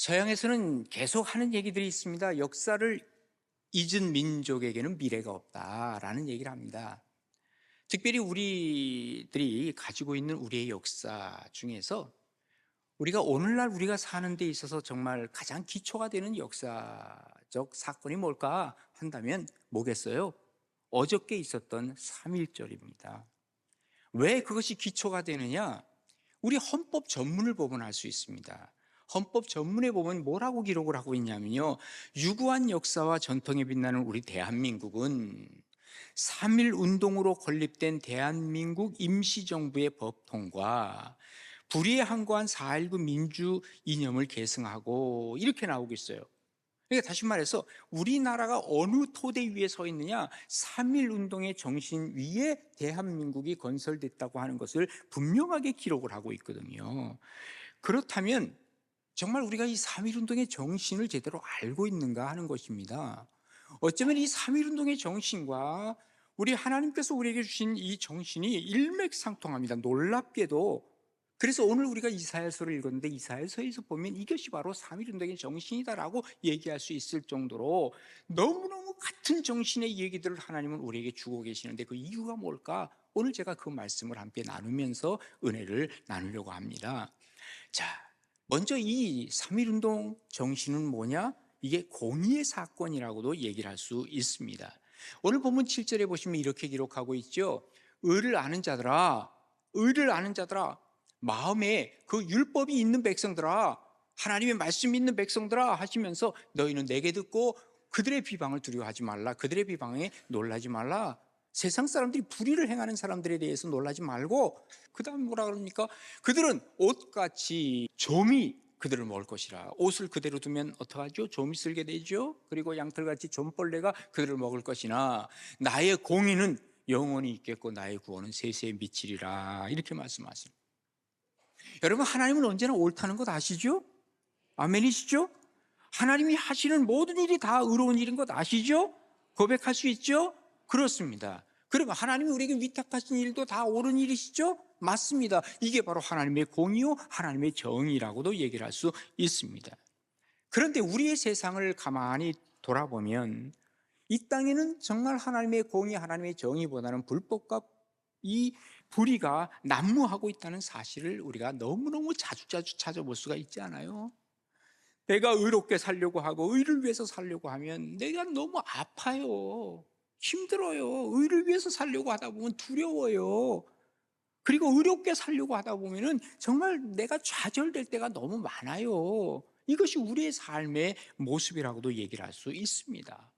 서양에서는 계속 하는 얘기들이 있습니다. 역사를 잊은 민족에게는 미래가 없다라는 얘기를 합니다. 특별히 우리들이 가지고 있는 우리의 역사 중에서 우리가 오늘날 우리가 사는 데 있어서 정말 가장 기초가 되는 역사적 사건이 뭘까 한다면 뭐겠어요? 어저께 있었던 3.1절입니다. 왜 그것이 기초가 되느냐? 우리 헌법 전문을 보면 알 수 있습니다. 헌법 전문에 보면 뭐라고 기록을 하고 있냐면요, 유구한 역사와 전통에 빛나는 우리 대한민국은 3.1 운동으로 건립된 대한민국 임시정부의 법통과 불의에 항거한 4.19 민주 이념을 계승하고, 이렇게 나오고 있어요. 그러니까 다시 말해서 우리나라가 어느 토대 위에 서 있느냐, 3.1 운동의 정신 위에 대한민국이 건설됐다고 하는 것을 분명하게 기록을 하고 있거든요. 그렇다면 정말 우리가 이 3.1 운동의 정신을 제대로 알고 있는가 하는 것입니다. 어쩌면 이 3.1 운동의 정신과 우리 하나님께서 우리에게 주신 이 정신이 일맥상통합니다. 놀랍게도. 그래서 오늘 우리가 이사야서를 읽었는데, 이사야서에서 보면 이것이 바로 3.1 운동의 정신이다라고 얘기할 수 있을 정도로 너무너무 같은 정신의 얘기들을 하나님은 우리에게 주고 계시는데, 그 이유가 뭘까? 오늘 제가 그 말씀을 함께 나누면서 은혜를 나누려고 합니다. 자, 먼저 이 3.1 운동 정신은 뭐냐? 이게 공의의 사건이라고도 얘기를 할 수 있습니다. 오늘 본문 7절에 보시면 이렇게 기록하고 있죠. 의를 아는 자들아, 의를 아는 자들아, 마음에 그 율법이 있는 백성들아, 하나님의 말씀이 있는 백성들아 하시면서 너희는 내게 듣고 그들의 비방을 두려워하지 말라. 그들의 비방에 놀라지 말라. 세상 사람들이 불의를 행하는 사람들에 대해서 놀라지 말고, 그 다음에 뭐라 그럽니까? 그들은 옷같이 좀이 그들을 먹을 것이라. 옷을 그대로 두면 어떡하죠? 좀이 쓸게 되죠. 그리고 양털같이 좀벌레가 그들을 먹을 것이나 나의 공의는 영원히 있겠고 나의 구원은 세세에 미치리라. 이렇게 말씀하십니다. 여러분, 하나님은 언제나 옳다는 것 아시죠? 아멘이시죠? 하나님이 하시는 모든 일이 다 의로운 일인 것 아시죠? 고백할 수 있죠? 그렇습니다. 그러면 하나님이 우리에게 위탁하신 일도 다 옳은 일이시죠? 맞습니다. 이게 바로 하나님의 공의요, 하나님의 정의라고도 얘기를 할 수 있습니다. 그런데 우리의 세상을 가만히 돌아보면 이 땅에는 정말 하나님의 공의, 하나님의 정의보다는 불법과 이 불의가 난무하고 있다는 사실을 우리가 너무너무 자주자주 찾아볼 수가 있지 않아요? 내가 의롭게 살려고 하고 의를 위해서 살려고 하면 내가 너무 아파요. 힘들어요. 의를 위해서 살려고 하다 보면 두려워요. 그리고 의롭게 살려고 하다 보면은 정말 내가 좌절될 때가 너무 많아요. 이것이 우리의 삶의 모습이라고도 얘기를 할 수 있습니다.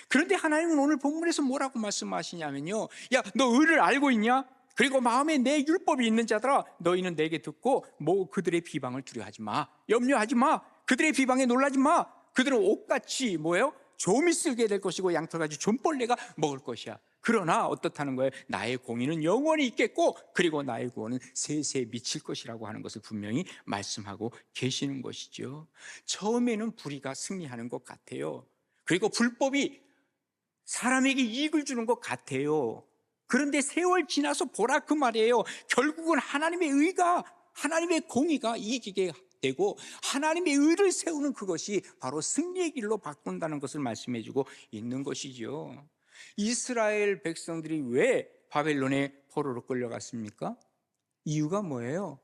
그런데 하나님은 오늘 본문에서 뭐라고 말씀하시냐면요, 야, 너 의를 알고 있냐? 그리고 마음에 내 율법이 있는 자들아, 너희는 내게 듣고 뭐 그들의 비방을 두려워하지 마. 염려하지 마. 그들의 비방에 놀라지 마. 그들은 옷같이 뭐예요? 좀이 쓸게 될 것이고 양털같이 좀벌레가 먹을 것이야. 그러나 어떻다는 거예요? 나의 공의는 영원히 있겠고 그리고 나의 구원은 세세에 미칠 것이라고 하는 것을 분명히 말씀하고 계시는 것이죠. 처음에는 불의가 승리하는 것 같아요. 그리고 불법이 사람에게 이익을 주는 것 같아요. 그런데 세월 지나서 보라 그 말이에요. 결국은 하나님의 의가, 하나님의 공의가 이기게 되고 하나님의 의를 세우는 그것이 바로 승리의 길로 바꾼다는 것을 말씀해 주고 있는 것이죠. 이스라엘 백성들이 왜 바벨론의 포로로 끌려갔습니까? 이유가 뭐예요?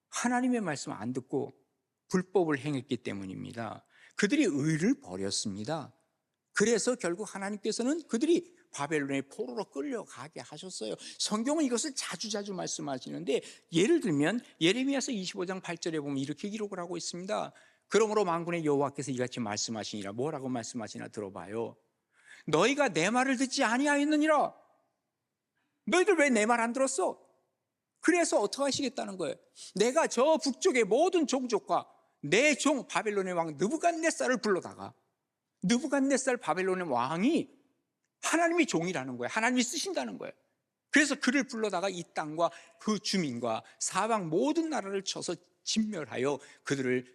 하나님의 말씀 안 듣고 불법을 행했기 때문입니다. 그들이 의를 버렸습니다. 그래서 결국 하나님께서는 그들이 바벨론의 포로로 끌려가게 하셨어요. 성경은 이것을 자주자주 말씀하시는데, 예를 들면 예레미야서 25장 8절에 보면 이렇게 기록을 하고 있습니다. 그러므로 만군의 여호와께서 이같이 말씀하시니라. 뭐라고 말씀하시나 들어봐요. 너희가 내 말을 듣지 아니하였느니라. 너희들 왜 내 말 안 들었어? 그래서 어떻게 하시겠다는 거예요? 내가 저 북쪽의 모든 종족과 내 종 바벨론의 왕 느부갓네살을 불러다가, 느부갓네살 바벨론의 왕이 하나님의 종이라는 거예요. 하나님이 쓰신다는 거예요. 그래서 그를 불러다가 이 땅과 그 주민과 사방 모든 나라를 쳐서 진멸하여 그들을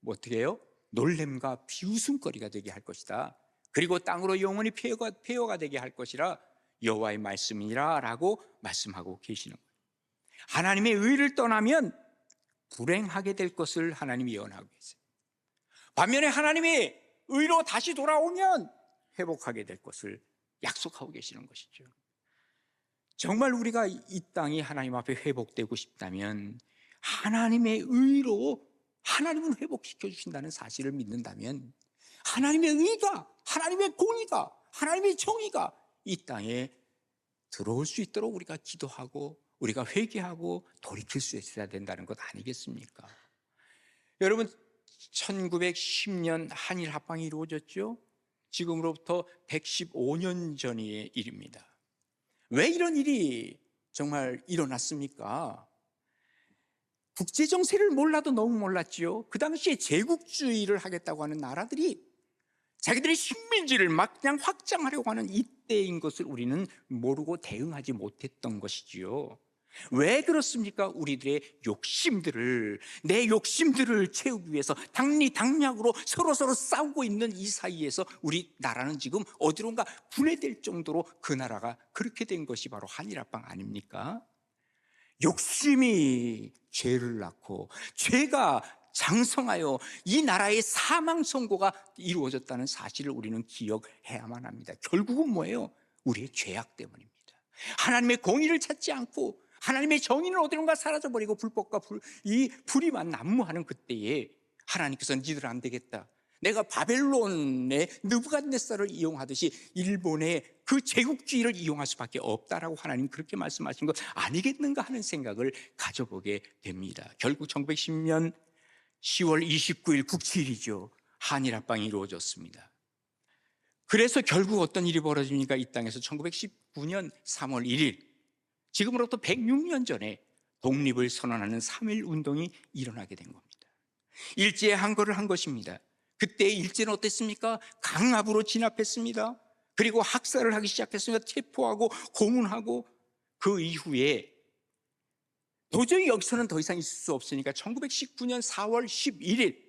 어떻게 해요? 놀램과 비웃음거리가 되게 할 것이다. 그리고 땅으로 영원히 폐허가 되게 할 것이라 여호와의 말씀이라 라고 말씀하고 계시는 거예요. 하나님의 의를 떠나면 불행하게 될 것을 하나님이 예언하고 계세요. 반면에 하나님의 의로 다시 돌아오면 회복하게 될 것을 약속하고 계시는 것이죠. 정말 우리가 이 땅이 하나님 앞에 회복되고 싶다면 하나님의 의로 하나님은 회복시켜 주신다는 사실을 믿는다면 하나님의 의가, 하나님의 공의가, 하나님의 정의가 이 땅에 들어올 수 있도록 우리가 기도하고 우리가 회개하고 돌이킬 수 있어야 된다는 것 아니겠습니까? 여러분, 1910년 한일 합방이 이루어졌죠. 지금으로부터 115년 전의 일입니다. 왜 이런 일이 정말 일어났습니까? 국제정세를 몰라도 너무 몰랐지요. 그 당시에 제국주의를 하겠다고 하는 나라들이 자기들의 식민지를 막 그냥 확장하려고 하는 이때인 것을 우리는 모르고 대응하지 못했던 것이지요. 왜 그렇습니까? 우리들의 내 욕심들을 채우기 위해서 당리당략으로 서로 싸우고 있는 이 사이에서 우리 나라는 지금 어디론가 분해될 정도로 그 나라가 그렇게 된 것이 바로 한일합방 아닙니까? 욕심이 죄를 낳고 죄가 장성하여 이 나라의 사망 선고가 이루어졌다는 사실을 우리는 기억해야만 합니다. 결국은 뭐예요? 우리의 죄악 때문입니다. 하나님의 공의를 찾지 않고 하나님의 정의는 어디론가 사라져버리고 불법과 이 불의만 난무하는 그때에 하나님께서는 니들 안 되겠다, 내가 바벨론의 느부갓네살을 이용하듯이 일본의 그 제국주의를 이용할 수밖에 없다라고 하나님 그렇게 말씀하신 것 아니겠는가 하는 생각을 가져보게 됩니다. 결국 1910년 10월 29일 국치일이죠. 한일합방이 이루어졌습니다. 그래서 결국 어떤 일이 벌어집니까? 이 땅에서 1919년 3월 1일, 지금으로부터 106년 전에 독립을 선언하는 3.1 운동이 일어나게 된 겁니다. 일제에 항거를 한 것입니다. 그때 일제는 어땠습니까? 강압으로 진압했습니다. 그리고 학살을 하기 시작했습니다. 체포하고 고문하고. 그 이후에 도저히 여기서는 더 이상 있을 수 없으니까 1919년 4월 11일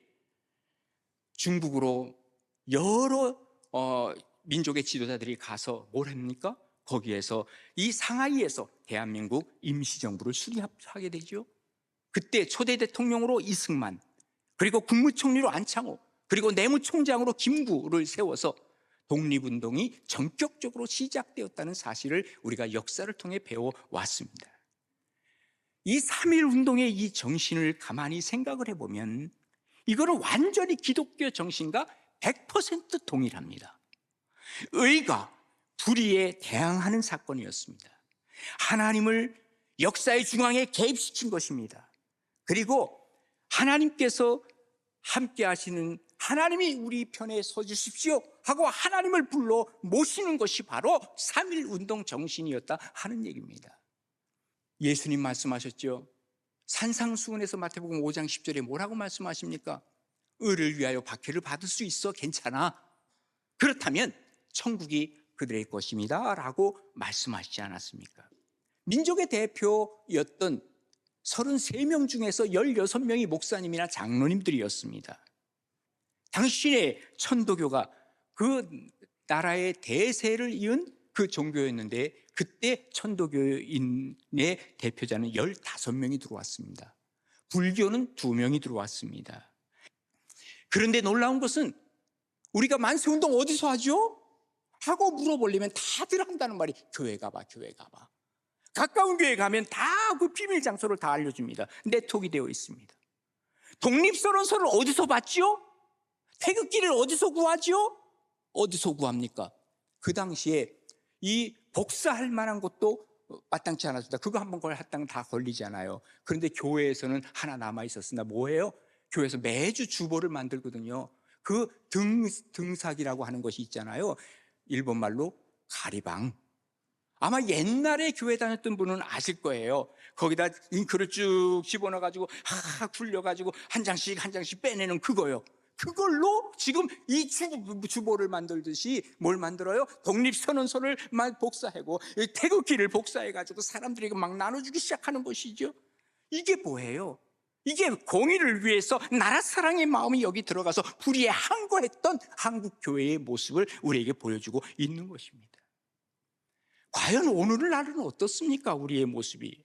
중국으로 여러 민족의 지도자들이 가서 뭘 합니까? 거기에서 이 상하이에서 대한민국 임시정부를 수립하게 되죠. 그때 초대 대통령으로 이승만, 그리고 국무총리로 안창호, 그리고 내무총장으로 김구를 세워서 독립운동이 전격적으로 시작되었다는 사실을 우리가 역사를 통해 배워왔습니다. 이 3.1 운동의 이 정신을 가만히 생각을 해보면 이거는 완전히 기독교 정신과 100% 동일합니다. 의가 불의에 대항하는 사건이었습니다. 하나님을 역사의 중앙에 개입시킨 것입니다. 그리고 하나님께서 함께 하시는, 하나님이 우리 편에 서주십시오 하고 하나님을 불러 모시는 것이 바로 3.1 운동 정신이었다 하는 얘기입니다. 예수님 말씀하셨죠. 산상수훈에서 마태복음 5장 10절에 뭐라고 말씀하십니까? 의를 위하여 박해를 받을 수 있어, 괜찮아, 그렇다면 천국이 그들의 것입니다 라고 말씀하시지 않았습니까? 민족의 대표였던 33명 중에서 16명이 목사님이나 장로님들이었습니다. 당시에 천도교가 그 나라의 대세를 이은 그 종교였는데 그때 천도교인의 대표자는 15명이 들어왔습니다. 불교는 2명이 들어왔습니다. 그런데 놀라운 것은 우리가 만세운동 어디서 하죠? 하고 물어보려면 다들 한다는 말이 교회 가봐, 교회 가봐. 가까운 교회 가면 다 그 비밀 장소를 다 알려줍니다. 네트워크가 되어 있습니다. 독립선언서를 어디서 받지요? 태극기를 어디서 구하지요? 어디서 구합니까? 그 당시에 이 복사할 만한 것도 마땅치 않았습니다. 그거 한번 했다면 다 걸리잖아요. 그런데 교회에서는 하나 남아 있었습니다. 뭐예요? 교회에서 매주 주보를 만들거든요. 그 등삭이라고 하는 것이 있잖아요. 일본 말로 가리방. 아마 옛날에 교회 다녔던 분은 아실 거예요. 거기다 잉크를 쭉 집어넣어가지고 굴려가지고 한 장씩 한 장씩 빼내는 그거요. 그걸로 지금 이 주보를 만들듯이 뭘 만들어요? 독립선언서를 복사하고 태극기를 복사해가지고 사람들에게 막 나눠주기 시작하는 것이죠. 이게 뭐예요? 이게 공의를 위해서 나라 사랑의 마음이 여기 들어가서 불의에 항거했던 한국 교회의 모습을 우리에게 보여주고 있는 것입니다. 과연 오늘날은 어떻습니까? 우리의 모습이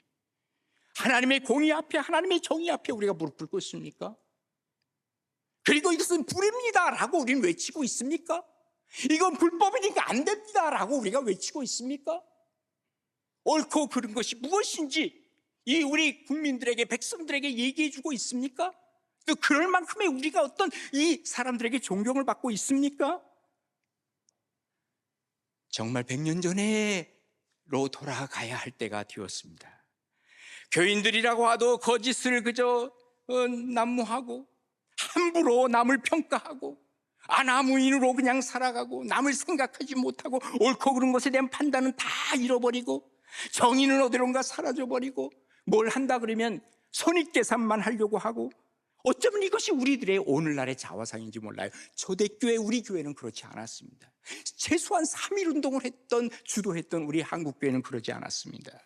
하나님의 공의 앞에, 하나님의 정의 앞에 우리가 무릎 꿇고 있습니까? 그리고 이것은 불입니다라고 우리는 외치고 있습니까? 이건 불법이니까 안 됩니다라고 우리가 외치고 있습니까? 옳고 그른 것이 무엇인지 이 우리 국민들에게, 백성들에게 얘기해 주고 있습니까? 또 그럴 만큼의 우리가 어떤 이 사람들에게 존경을 받고 있습니까? 정말 100년 전에로 돌아가야 할 때가 되었습니다. 교인들이라고 하도 거짓을 그저 난무하고 함부로 남을 평가하고 아나무인으로 그냥 살아가고 남을 생각하지 못하고 옳고 그른 것에 대한 판단은 다 잃어버리고 정의는 어디론가 사라져버리고 뭘 한다 그러면 손익계산만 하려고 하고, 어쩌면 이것이 우리들의 오늘날의 자화상인지 몰라요. 초대교회, 우리 교회는 그렇지 않았습니다. 최소한 3.1운동을 주도했던 우리 한국교회는 그러지 않았습니다.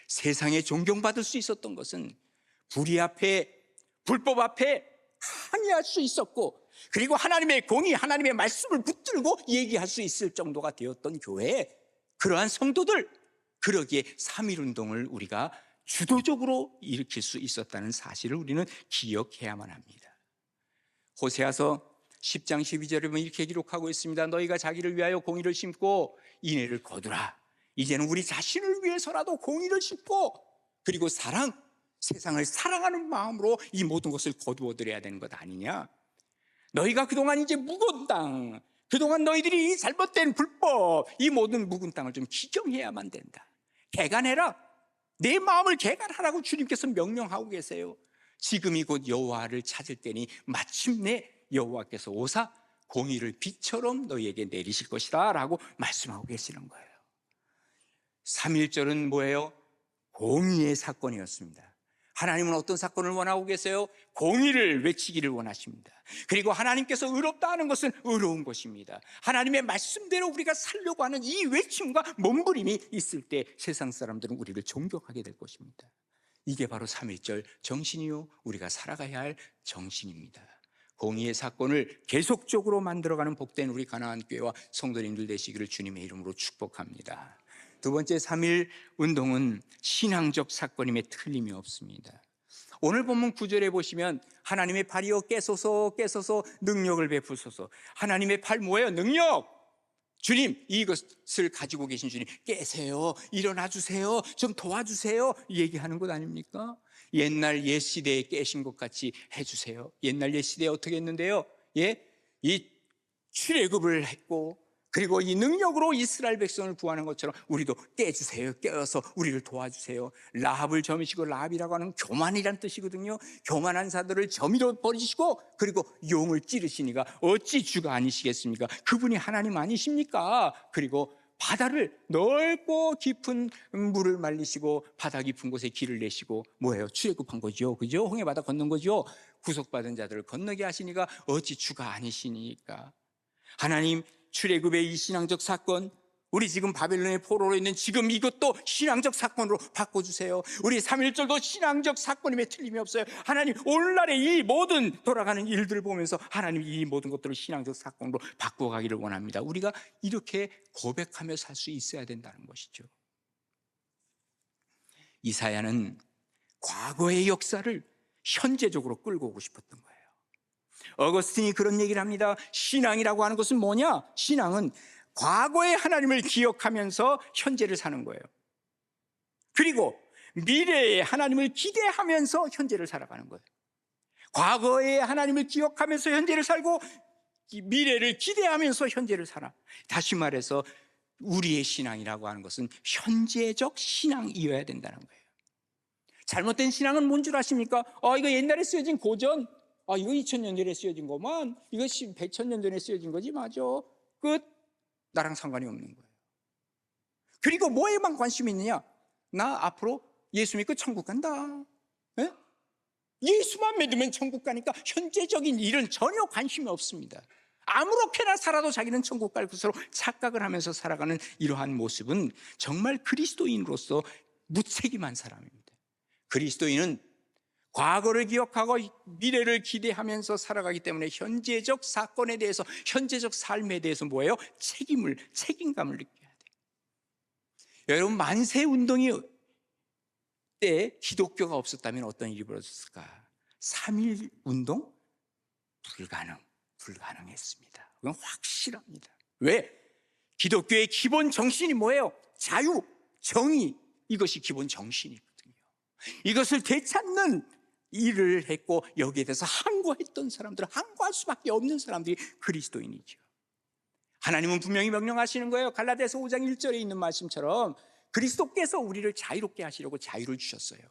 세상에 존경받을 수 있었던 것은 불의 앞에, 불법 앞에 항의할 수 있었고, 그리고 하나님의 공의, 하나님의 말씀을 붙들고 얘기할 수 있을 정도가 되었던 교회, 그러한 성도들, 그러기에 3.1운동을 우리가 주도적으로 일으킬 수 있었다는 사실을 우리는 기억해야만 합니다. 호세아서 10장 12절에 보면 이렇게 기록하고 있습니다. 너희가 자기를 위하여 공의를 심고 인애를 거두라. 이제는 우리 자신을 위해서라도 공의를 심고, 그리고 사랑, 세상을 사랑하는 마음으로 이 모든 것을 거두어들여야 되는 것 아니냐. 너희가 그동안 이제 묵은 땅, 그동안 너희들이 잘못된 불법, 이 모든 묵은 땅을 좀 기경해야만 된다. 개간해라. 내 마음을 개간하라고 주님께서 명령하고 계세요. 지금이 곧 여호와를 찾을 때니 마침내 여호와께서 오사 공의를 빛처럼 너희에게 내리실 것이다 라고 말씀하고 계시는 거예요. 3.1절은 뭐예요? 공의의 사건이었습니다. 하나님은 어떤 사건을 원하고 계세요? 공의를 외치기를 원하십니다. 그리고 하나님께서 의롭다 하는 것은 의로운 것입니다. 하나님의 말씀대로 우리가 살려고 하는 이 외침과 몸부림이 있을 때 세상 사람들은 우리를 존경하게 될 것입니다. 이게 바로 3.1절 정신이요, 우리가 살아가야 할 정신입니다. 공의의 사건을 계속적으로 만들어가는 복된 우리 가나안 교회와 성도님들 되시기를 주님의 이름으로 축복합니다. 두 번째 3.1 운동은 신앙적 사건임에 틀림이 없습니다. 오늘 본문 9절에 보시면 하나님의 팔이여 깨소서 깨소서 능력을 베푸소서. 하나님의 팔 뭐예요? 능력. 주님, 이것을 가지고 계신 주님 깨세요, 일어나 주세요, 좀 도와주세요 얘기하는 것 아닙니까? 옛날 옛 시대에 깨신 것 같이 해주세요. 옛날 옛 시대에 어떻게 했는데요? 이 출애굽을 했고, 그리고 이 능력으로 이스라엘 백성을 구하는 것처럼 우리도 깨주세요. 깨어서 우리를 도와주세요. 라합을 점이시고, 라합이라고 하는 교만이란 뜻이거든요. 교만한 자들을 점이로 버리시고, 그리고 용을 찌르시니가 어찌 주가 아니시겠습니까? 그분이 하나님 아니십니까? 그리고 바다를 넓고 깊은 물을 말리시고 바다 깊은 곳에 길을 내시고, 뭐예요? 출애굽한 거죠. 그죠? 홍해 바다 건넌 거죠. 구속받은 자들을 건너게 하시니가 어찌 주가 아니시니까? 하나님 출애굽의 이 신앙적 사건, 우리 지금 바벨론의 포로로 있는 지금 이것도 신앙적 사건으로 바꿔주세요. 우리 3.1절도 신앙적 사건임에 틀림이 없어요. 하나님, 오늘날의 이 모든 돌아가는 일들을 보면서 하나님 이 모든 것들을 신앙적 사건으로 바꿔가기를 원합니다. 우리가 이렇게 고백하며 살 수 있어야 된다는 것이죠. 이사야는 과거의 역사를 현재적으로 끌고 오고 싶었던 거예요. 어거스틴이 그런 얘기를 합니다. 신앙이라고 하는 것은 뭐냐? 신앙은 과거의 하나님을 기억하면서 현재를 사는 거예요. 그리고 미래의 하나님을 기대하면서 현재를 살아가는 거예요. 과거의 하나님을 기억하면서 현재를 살고, 미래를 기대하면서 현재를 살아. 다시 말해서 우리의 신앙이라고 하는 것은 현재적 신앙이어야 된다는 거예요. 잘못된 신앙은 뭔 줄 아십니까? 이거 옛날에 쓰여진 고전, 이거 2000년 전에 쓰여진 거만, 이거 100년 전에 쓰여진 거지, 맞아. 끝. 나랑 상관이 없는 거예요. 그리고 뭐에만 관심이 있느냐? 나 앞으로 예수 믿고 천국 간다. 에? 예수만 믿으면 천국 가니까 현재적인 일은 전혀 관심이 없습니다. 아무렇게나 살아도 자기는 천국 갈 것으로 착각을 하면서 살아가는 이러한 모습은 정말 그리스도인으로서 무책임한 사람입니다. 그리스도인은 과거를 기억하고 미래를 기대하면서 살아가기 때문에 현재적 사건에 대해서, 현재적 삶에 대해서 뭐예요? 책임감을 느껴야 돼요. 여러분, 만세운동이 때 기독교가 없었다면 어떤 일이 벌어졌을까? 3.1운동? 불가능했습니다. 그건 확실합니다. 왜? 기독교의 기본 정신이 뭐예요? 자유, 정의, 이것이 기본 정신이거든요. 이것을 되찾는 일을 했고 여기에 대해서 항거했던 사람들은, 항거할 수밖에 없는 사람들이 그리스도인이죠. 하나님은 분명히 명령하시는 거예요. 갈라디아서 5장 1절에 있는 말씀처럼 그리스도께서 우리를 자유롭게 하시려고 자유를 주셨어요.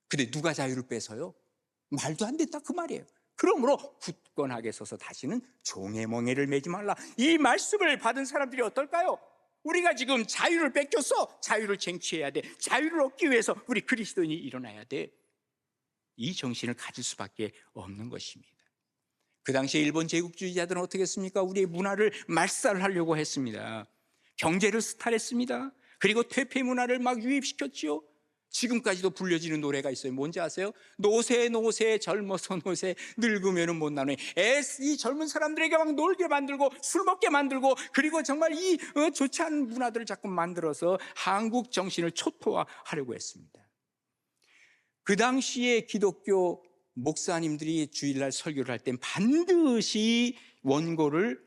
근데 누가 자유를 뺏어요? 말도 안 됐다 그 말이에요. 그러므로 굳건하게 서서 다시는 종의 멍에를 매지 말라. 이 말씀을 받은 사람들이 어떨까요? 우리가 지금 자유를 뺏겼어. 자유를 쟁취해야 돼. 자유를 얻기 위해서 우리 그리스도인이 일어나야 돼. 이 정신을 가질 수밖에 없는 것입니다. 그 당시에 일본 제국주의자들은 어떻게 했습니까? 우리의 문화를 말살하려고 했습니다. 경제를 수탈했습니다. 그리고 퇴폐 문화를 막 유입시켰지요. 지금까지도 불려지는 노래가 있어요. 뭔지 아세요? 노세 노세 젊어서 노세 늙으면은 못 나누니. 이 젊은 사람들에게 막 놀게 만들고 술 먹게 만들고, 그리고 정말 이 좋지 않은 문화들을 자꾸 만들어서 한국 정신을 초토화하려고 했습니다. 그 당시에 기독교 목사님들이 주일날 설교를 할 땐 반드시 원고를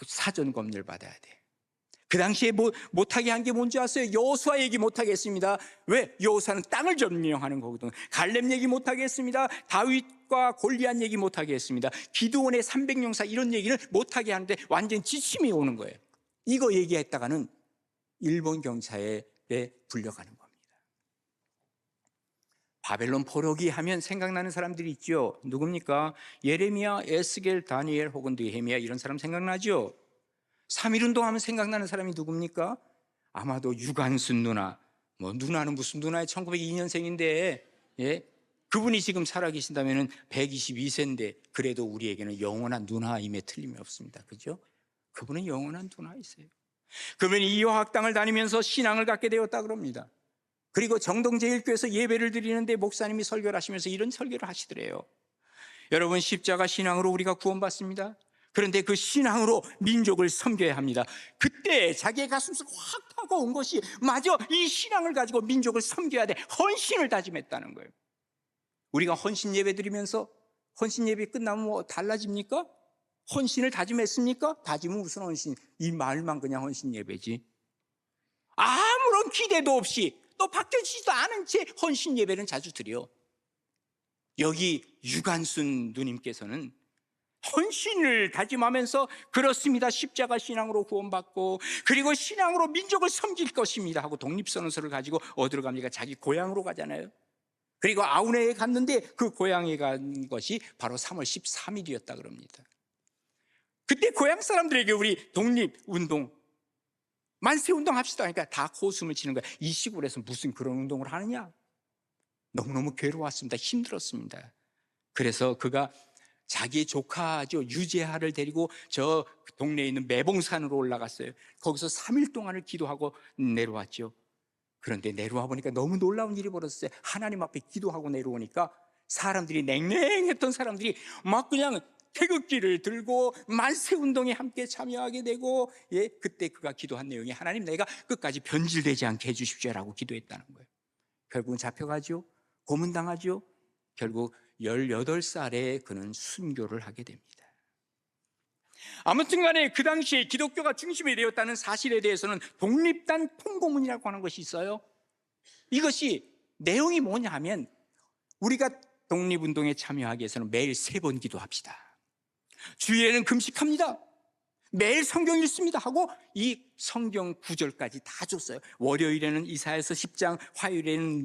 사전 검열 받아야 돼. 그 당시에 못하게 한 게 뭔지 아세요? 여호수아 얘기 못하게 했습니다. 왜? 여호수아는 땅을 점령하는 거거든. 갈렙 얘기 못하게 했습니다. 다윗과 골리앗 얘기 못하게 했습니다. 기드온의 300용사 이런 얘기를 못하게 하는데 완전 지침이 오는 거예요. 이거 얘기했다가는 일본 경찰에 불려가는 겁니다. 바벨론 포로기 하면 생각나는 사람들이 있죠. 누굽니까? 예레미야, 에스겔, 다니엘 혹은 느헤미야, 이런 사람 생각나죠? 3.1운동 하면 생각나는 사람이 누굽니까? 아마도 유관순 누나. 누나는 무슨 누나예요? 1902년생인데 그분이 지금 살아계신다면 122세인데 그래도 우리에게는 영원한 누나임에 틀림이 없습니다. 그죠? 그분은 영원한 누나이세요. 그러면 이 여학당을 다니면서 신앙을 갖게 되었다 그럽니다. 그리고 정동제일교회에서 예배를 드리는데 목사님이 설교를 하시면서 이런 설교를 하시더래요. 여러분, 십자가 신앙으로 우리가 구원받습니다. 그런데 그 신앙으로 민족을 섬겨야 합니다. 그때 자기의 가슴속 확 타고 온 것이, 맞아, 이 신앙을 가지고 민족을 섬겨야 돼. 헌신을 다짐했다는 거예요. 우리가 헌신 예배 드리면서 헌신 예배 끝나면 뭐 달라집니까? 헌신을 다짐했습니까? 다짐은 무슨 헌신? 이 말만 그냥 헌신 예배지. 아무런 기대도 없이 또 바뀌지도 않은 채 헌신 예배는 자주 드려. 여기 유관순 누님께서는 헌신을 다짐하면서 그렇습니다, 십자가 신앙으로 구원받고 그리고 신앙으로 민족을 섬길 것입니다 하고 독립선언서를 가지고 어디로 갑니까? 자기 고향으로 가잖아요. 그리고 아우네에 갔는데 그 고향에 간 것이 바로 3월 13일이었다 그럽니다. 그때 고향 사람들에게 우리 독립운동, 만세운동 합시다 하니까 다 코웃음을 치는 거야. 이 시골에서 무슨 그런 운동을 하느냐? 너무너무 괴로웠습니다. 힘들었습니다. 그래서 그가 자기의 조카죠, 유재하를 데리고 저 동네에 있는 매봉산으로 올라갔어요. 거기서 3일 동안을 기도하고 내려왔죠. 그런데 내려와 보니까 너무 놀라운 일이 벌어졌어요. 하나님 앞에 기도하고 내려오니까 사람들이, 냉랭했던 사람들이 막 그냥 태극기를 들고 만세운동에 함께 참여하게 되고, 그때 그가 기도한 내용이 하나님, 내가 끝까지 변질되지 않게 해주십시오라고 기도했다는 거예요. 결국은 잡혀가죠. 고문당하죠. 결국 18살에 그는 순교를 하게 됩니다. 아무튼 간에 그 당시에 기독교가 중심이 되었다는 사실에 대해서는 독립단 통고문이라고 하는 것이 있어요. 이것이 내용이 뭐냐 하면, 우리가 독립운동에 참여하기 위해서는 매일 3번 기도합시다. 주일에는 금식합니다. 매일 성경 읽습니다 하고 이 성경 구절까지 다 줬어요. 월요일에는 이사야서 10장, 화요일에는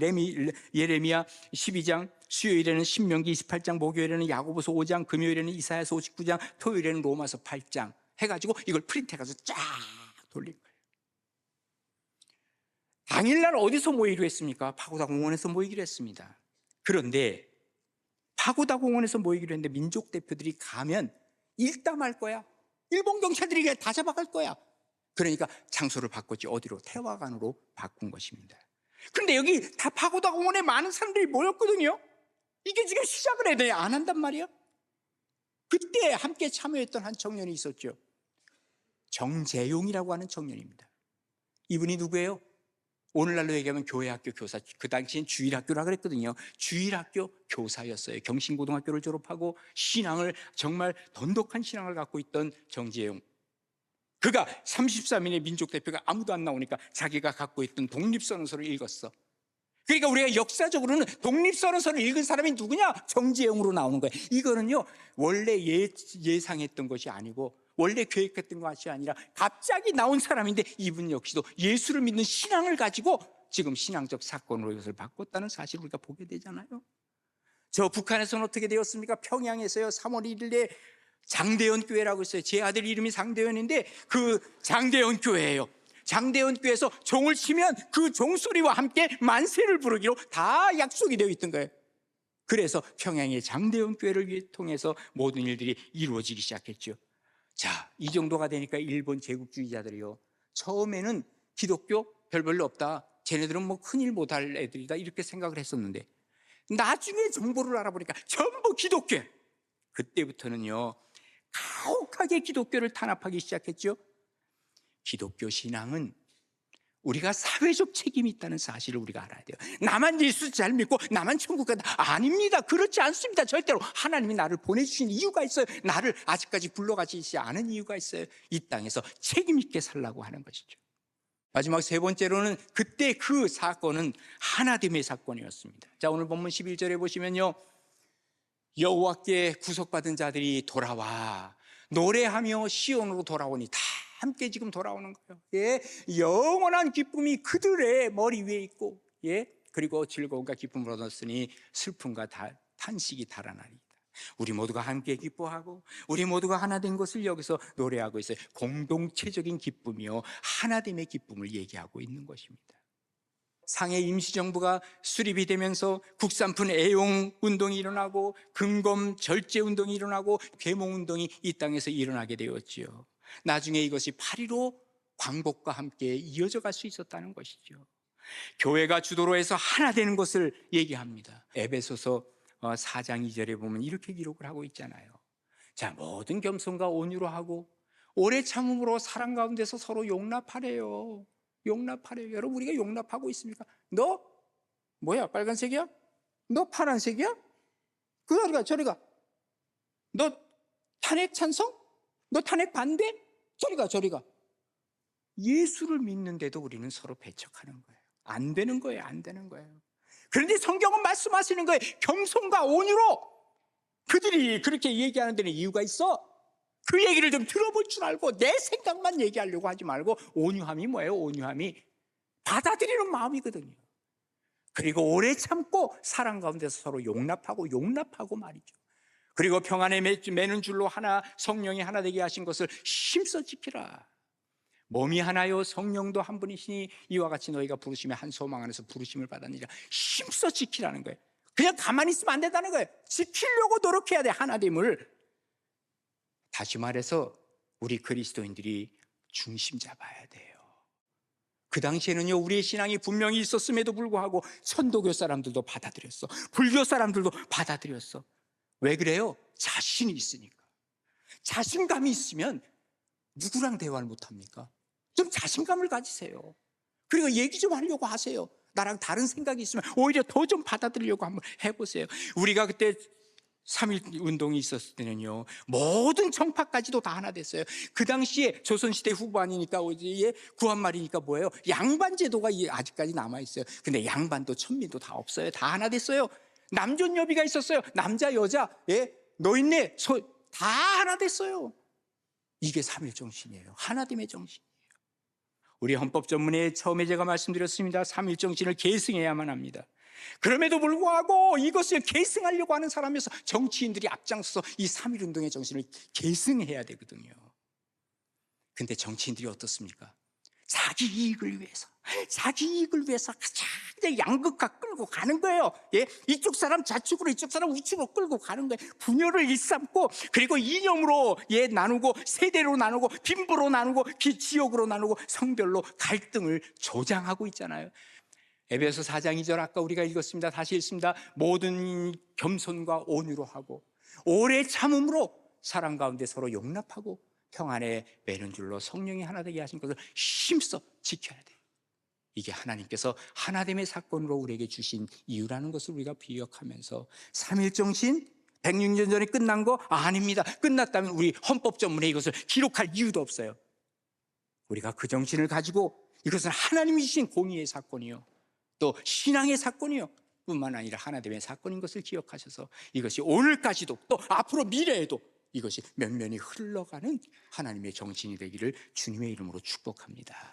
예레미야 12장, 수요일에는 신명기 28장, 목요일에는 야고보서 5장, 금요일에는 이사야서 59장, 토요일에는 로마서 8장 해가지고 이걸 프린트해가지고 쫙 돌린 거예요. 당일날 어디서 모이기로 했습니까? 파고다 공원에서 모이기로 했습니다. 그런데 파고다 공원에서 모이기로 했는데 민족 대표들이 가면 일담할 거야. 일본 경찰들이 다 잡아갈 거야. 그러니까 장소를 바꿨지. 어디로? 태화관으로 바꾼 것입니다. 그런데 여기 다 파고다 공원에 많은 사람들이 모였거든요. 이게 지금 시작을 해야 돼. 안 한단 말이야. 그때 함께 참여했던 한 청년이 있었죠. 정재용이라고 하는 청년입니다. 이분이 누구예요? 오늘날로 얘기하면 교회학교 교사, 그 당시엔 주일학교라 그랬거든요. 주일학교 교사였어요. 경신고등학교를 졸업하고 신앙을, 정말 돈독한 신앙을 갖고 있던 정재용. 그가 33인의 민족 대표가 아무도 안 나오니까 자기가 갖고 있던 독립선언서를 읽었어. 그러니까 우리가 역사적으로는 독립선언서를 읽은 사람이 누구냐? 정재용으로 나오는 거예요. 이거는요, 원래 예상했던 것이 아니고, 원래 계획했던 것이 아니라 갑자기 나온 사람인데, 이분 역시도 예수를 믿는 신앙을 가지고 지금 신앙적 사건으로 이것을 바꿨다는 사실을 우리가 보게 되잖아요. 저 북한에서는 어떻게 되었습니까? 평양에서요, 3월 1일에 장대현 교회라고 있어요. 제 아들 이름이 장대현인데 그 장대현 교회예요. 장대현 교회에서 종을 치면 그 종소리와 함께 만세를 부르기로 다 약속이 되어 있던 거예요. 그래서 평양의 장대현 교회를 통해서 모든 일들이 이루어지기 시작했죠. 자, 이 정도가 되니까 일본 제국주의자들이요, 처음에는 기독교 별로 없다, 쟤네들은 뭐 큰일 못할 애들이다, 이렇게 생각을 했었는데 나중에 정보를 알아보니까 전부 기독교. 그때부터는요, 가혹하게 기독교를 탄압하기 시작했죠. 기독교 신앙은 우리가 사회적 책임이 있다는 사실을 우리가 알아야 돼요. 나만 예수 잘 믿고 나만 천국 간다, 아닙니다. 그렇지 않습니다. 절대로 하나님이 나를 보내주신 이유가 있어요. 나를 아직까지 불러가시지 않은 이유가 있어요. 이 땅에서 책임 있게 살라고 하는 것이죠. 마지막 세 번째로는, 그때 그 사건은 하나됨의 사건이었습니다. 자, 오늘 본문 11절에 보시면요, 여호와께 구속받은 자들이 돌아와 노래하며 시온으로 돌아오니, 다 함께 지금 돌아오는 거예요. 예, 영원한 기쁨이 그들의 머리 위에 있고, 예, 그리고 즐거움과 기쁨을 얻었으니 슬픔과 탄식이 달아나리이다. 우리 모두가 함께 기뻐하고 우리 모두가 하나 된 것을 여기서 노래하고 있어요. 공동체적인 기쁨이요, 하나됨의 기쁨을 얘기하고 있는 것입니다. 상해 임시정부가 수립이 되면서 국산품 애용 운동이 일어나고 금검 절제 운동이 일어나고 계몽 운동이 이 땅에서 일어나게 되었지요. 나중에 이것이 8.15 광복과 함께 이어져 갈 수 있었다는 것이죠. 교회가 주도로 해서 하나 되는 것을 얘기합니다. 에베소서 4장 2절에 보면 이렇게 기록을 하고 있잖아요. 자, 모든 겸손과 온유로 하고 오래 참음으로 사랑 가운데서 서로 용납하래요. 용납하래요. 여러분, 우리가 용납하고 있습니까? 너 뭐야, 빨간색이야? 너 파란색이야? 저리 가, 저리 가. 너 탄핵 찬성? 너 탄핵 반대? 저리 가, 저리 가. 예수를 믿는데도 우리는 서로 배척하는 거예요. 안 되는 거예요, 안 되는 거예요. 그런데 성경은 말씀하시는 거예요. 겸손과 온유로. 그들이 그렇게 얘기하는 데는 이유가 있어. 그 얘기를 좀 들어볼 줄 알고 내 생각만 얘기하려고 하지 말고, 온유함이 뭐예요? 온유함이 받아들이는 마음이거든요. 그리고 오래 참고 사랑 가운데서 서로 용납하고 말이죠. 그리고 평안에 매는 줄로 하나, 성령이 하나 되게 하신 것을 힘써 지키라. 몸이 하나요 성령도 한 분이시니 이와 같이 너희가 부르심에 한 소망 안에서 부르심을 받았느니라. 힘써 지키라는 거예요. 그냥 가만히 있으면 안 된다는 거예요. 지키려고 노력해야 돼, 하나됨을. 다시 말해서 우리 그리스도인들이 중심 잡아야 돼요. 그 당시에는요, 우리의 신앙이 분명히 있었음에도 불구하고 천도교 사람들도 받아들였어, 불교 사람들도 받아들였어. 왜 그래요? 자신이 있으니까. 자신감이 있으면 누구랑 대화를 못합니까? 좀 자신감을 가지세요. 그리고 얘기 좀 하려고 하세요. 나랑 다른 생각이 있으면 오히려 더 좀 받아들이려고 한번 해보세요. 우리가 그때 3.1 운동이 있었을 때는요, 모든 정파까지도 다 하나 됐어요. 그 당시에 조선시대 후반이니까 구한말이니까 뭐예요? 양반 제도가 아직까지 남아있어요. 근데 양반도 천민도 다 없어요. 다 하나 됐어요. 남존여비가 있었어요. 남자 여자, 예, 노인네 다 하나 됐어요. 이게 3.1 정신이에요. 하나됨의 정신이에요. 우리 헌법 전문에 처음에 제가 말씀드렸습니다. 3.1 정신을 계승해야만 합니다. 그럼에도 불구하고 이것을 계승하려고 하는 사람에서 정치인들이 앞장서서 이 3.1 운동의 정신을 계승해야 되거든요. 근데 정치인들이 어떻습니까? 자기 이익을 위해서 가장 양극화 끌고 가는 거예요. 예? 이쪽 사람 좌측으로, 이쪽 사람 우측으로 끌고 가는 거예요. 분열을 일삼고, 그리고 이념으로 나누고, 세대로 나누고, 빈부로 나누고, 지역으로 나누고, 성별로 갈등을 조장하고 있잖아요. 에베소 4장 2절 아까 우리가 읽었습니다. 다시 읽습니다. 모든 겸손과 온유로 하고 오래 참음으로 사랑 가운데 서로 용납하고 평안에 매는 줄로 성령이 하나 되게 하신 것을 힘써 지켜야 돼요. 이게 하나님께서 하나됨의 사건으로 우리에게 주신 이유라는 것을 우리가 기억하면서 삼일정신 106년 전에 끝난 거 아닙니다. 끝났다면 우리 헌법 전문에 이것을 기록할 이유도 없어요. 우리가 그 정신을 가지고 이것은 하나님이 주신 공의의 사건이요, 또 신앙의 사건이요 뿐만 아니라 하나됨의 사건인 것을 기억하셔서 이것이 오늘까지도 또 앞으로 미래에도 이것이 면면히 흘러가는 하나님의 정신이 되기를 주님의 이름으로 축복합니다.